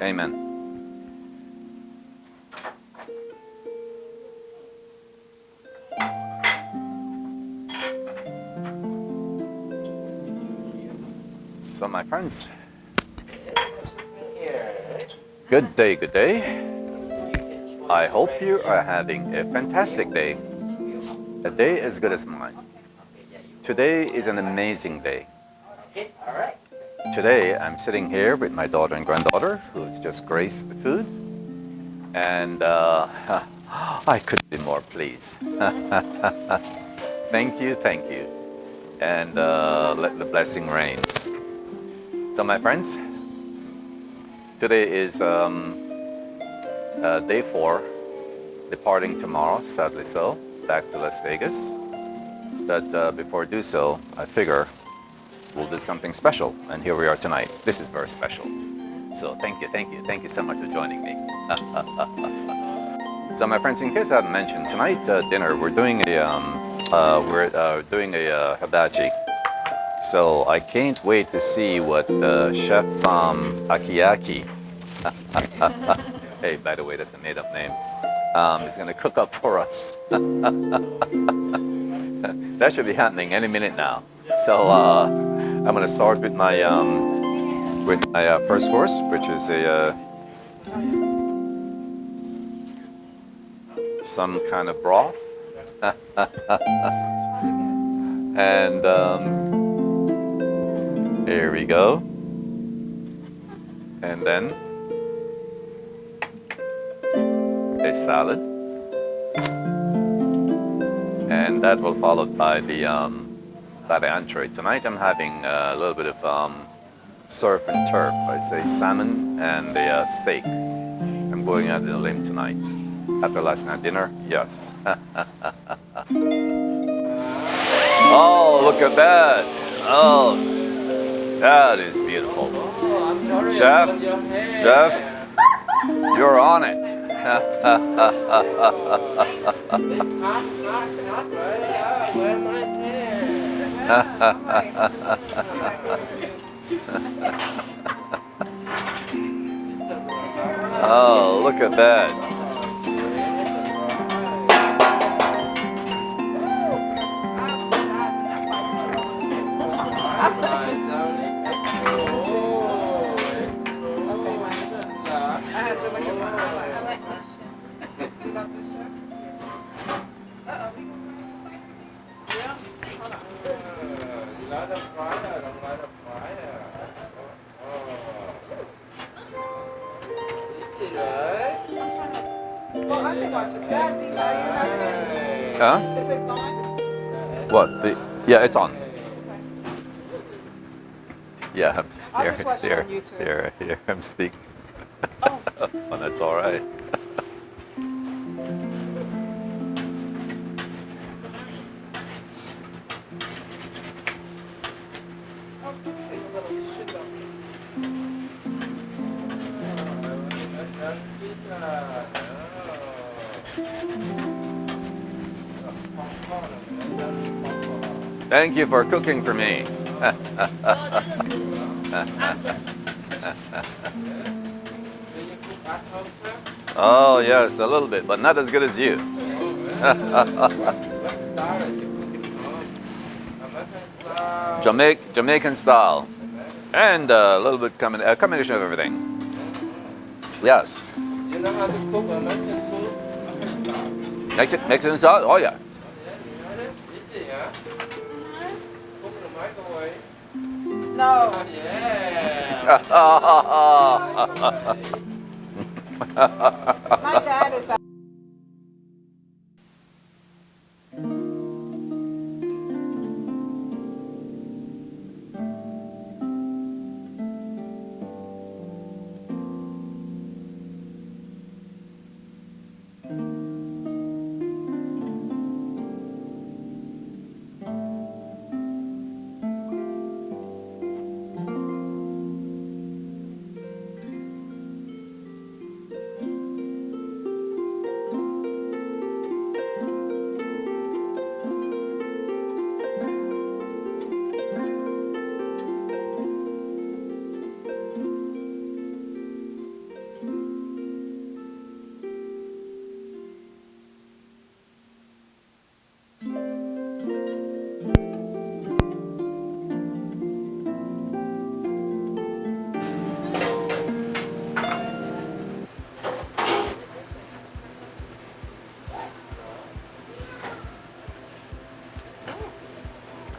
Amen. So my friends, good day, good day. I hope you are having a fantastic day. A day as good as mine. Today is an amazing day. Today I'm sitting here with my daughter and granddaughter who's just graced the food. And I could be more pleased. Thank you, thank you. And let the blessing rain. So my friends, today is day 4, departing tomorrow, sadly so, back to Las Vegas. But before I do so, I figure we'll do something special. And here we are tonight. This is very special. So thank you so much for joining me. So my friends, in case I haven't mentioned, tonight dinner we're doing a hibachi. So I can't wait to see what Chef A-Aki. Hey, by the way, that's a made-up name. Is going to cook up for us. That should be happening any minute now. So I'm going to start with my first course, which is some kind of broth, and here we go, and then a salad, and that will followed by the entree. Tonight I'm having a little bit of surf and turf. I say salmon and a steak. I'm going out on a limb tonight. After last night dinner, yes. Oh, look at that. Oh, that is beautiful. Chef, you're on it. Oh, look at that. Huh? Is it on? What? Yeah, it's on. Yeah, here, I'm speaking. Oh. Well, that's all right. Thank you for cooking for me. Oh, yes, a little bit, but not as good as you. Jamaican style. And a little bit a combination of everything. Yes. You know how to cook American food? Mexican style? Oh, yeah. No. Yeah. My dad is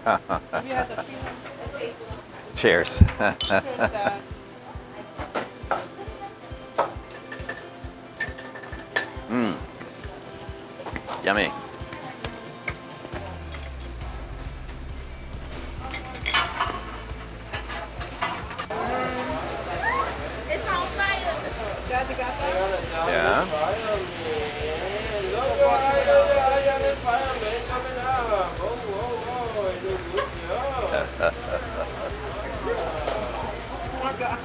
Have you had the peanut? Cheers. Here's that. Mmm. Yummy. Daddy got that? Yeah. Oh my God.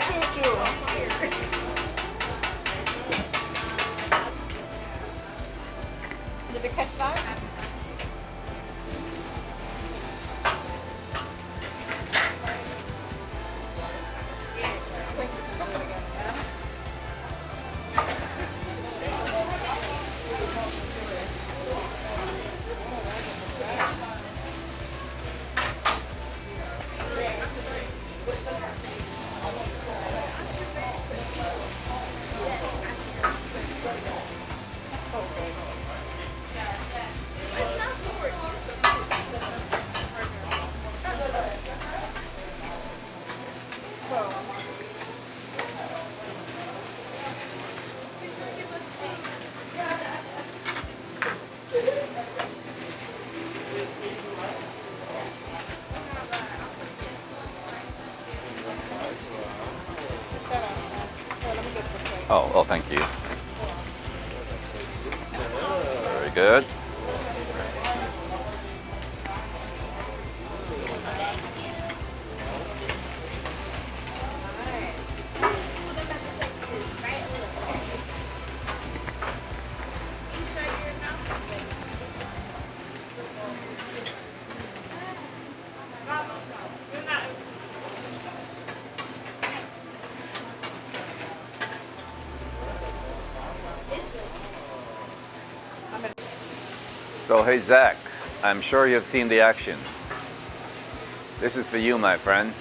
Choo-choo. Did you catch that? Oh, thank you. Very good. So, hey Zach, I'm sure you've seen the action. This is for you, my friend.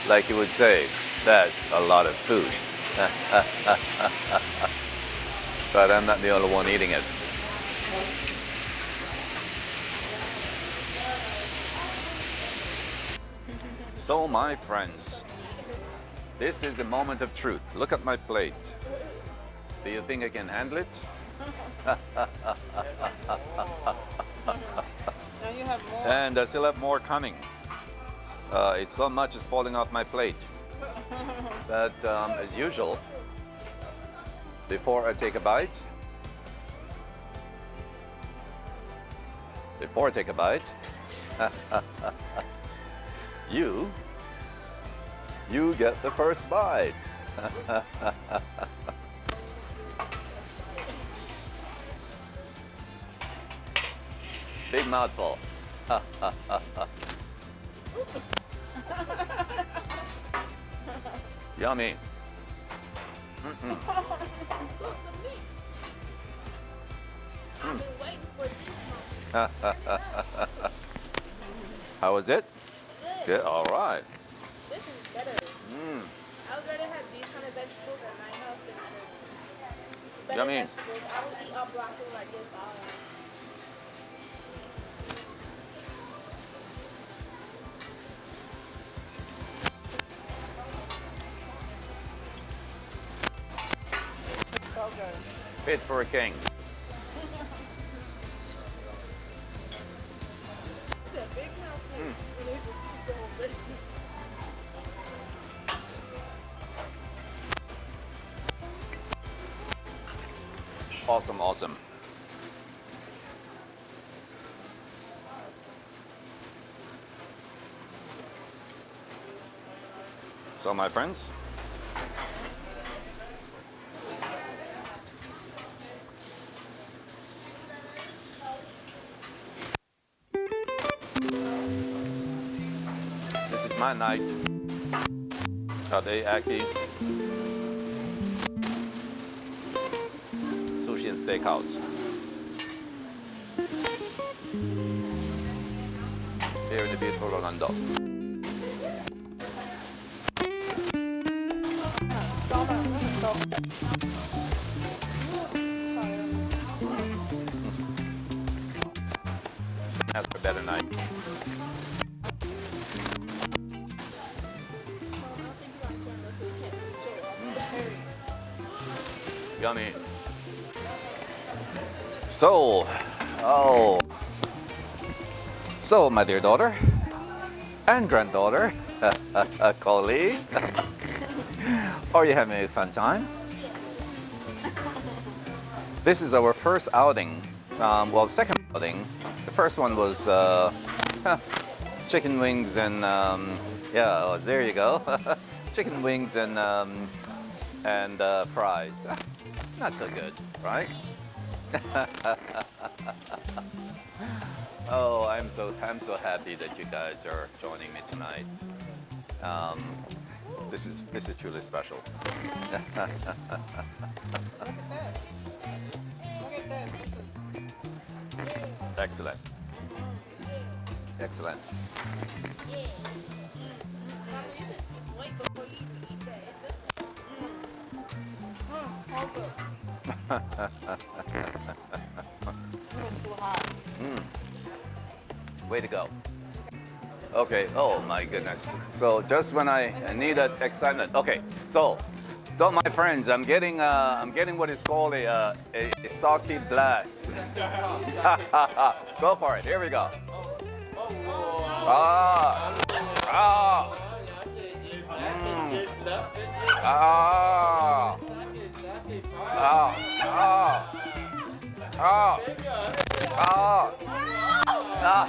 Like you would say, that's a lot of food. But I'm not the only one eating it. So, my friends, this is the moment of truth. Look at my plate. Do you think I can handle it? Now you have more. And I still have more coming. It's so much is falling off my plate. But as usual, before I take a bite, you get the first bite. Big mouthful. Yummy. How was it? Good. All right. This is better. I would rather have these kind of vegetables at my house than other Yummy. vegetables. I don't eat all broccoli like this. So good. Fit for a king. It's a big mouthful. And it's just keep going with it. Awesome, awesome. So, my friends, this is my night at A-Aki Sushi and Steakhouse here in the beautiful Orlando. That's a better night. Yummy. So, so my dear daughter and granddaughter, colleague, are you having a fun time? This is our first outing, well, second outing. The first one was chicken wings and, yeah, oh, there you go. Chicken wings and fries. Not so good, right? Oh, I'm so happy that you guys are joining me tonight. This is truly special. Look at that. Look at that. Excellent. Excellent. Wait before you even eat that. Hold up. It was too hot. Way to go. Okay. Oh my goodness. So just when I needed excitement. Okay. So my friends, I'm getting what is called a sake blast. Go for it. Here we go. Ah. Ah. Ah. Ah. Ah. Ah. Ah.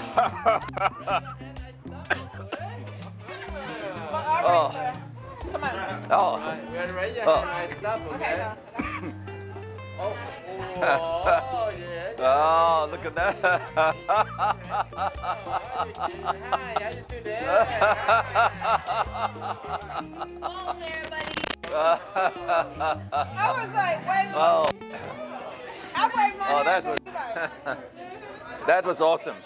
Oh. Come on. Oh. When ready, Oh. I stop, Okay, okay? no. Oh, yeah. Oh, look at that. Hi, how you doing? Oh, everybody. I was like, wait a minute. Oh, I waved my oh, hand. that and was he's like, that was awesome.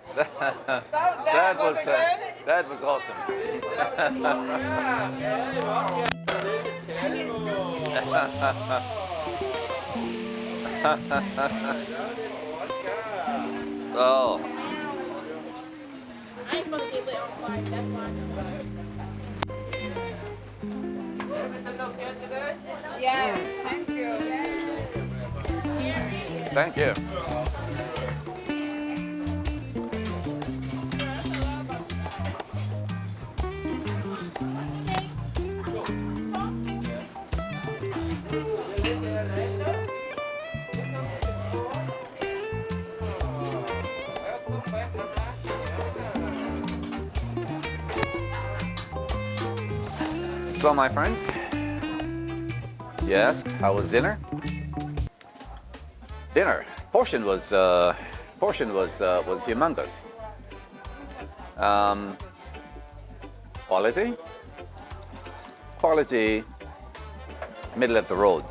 that wasn't good. That was awesome. Oh, I ain't supposed to get lit on fire. That's why. Yes, thank you. thank you. So my friends, yes, how was dinner? Dinner portion was humongous. Quality, middle of the road.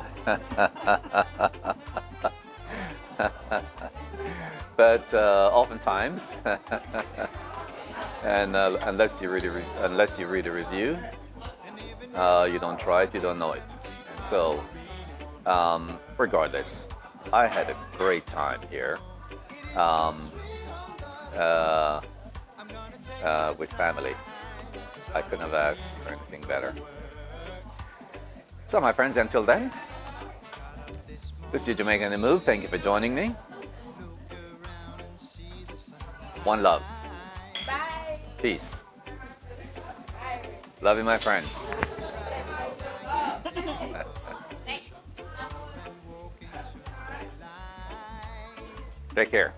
But oftentimes, and unless you read a review, you don't try it, you don't know it. And so, regardless, I had a great time here with family. I couldn't have asked for anything better. So, my friends, until then, this is Jamaica in the Move. Thank you for joining me. One love. Bye. Peace. Love you, my friends. Take care.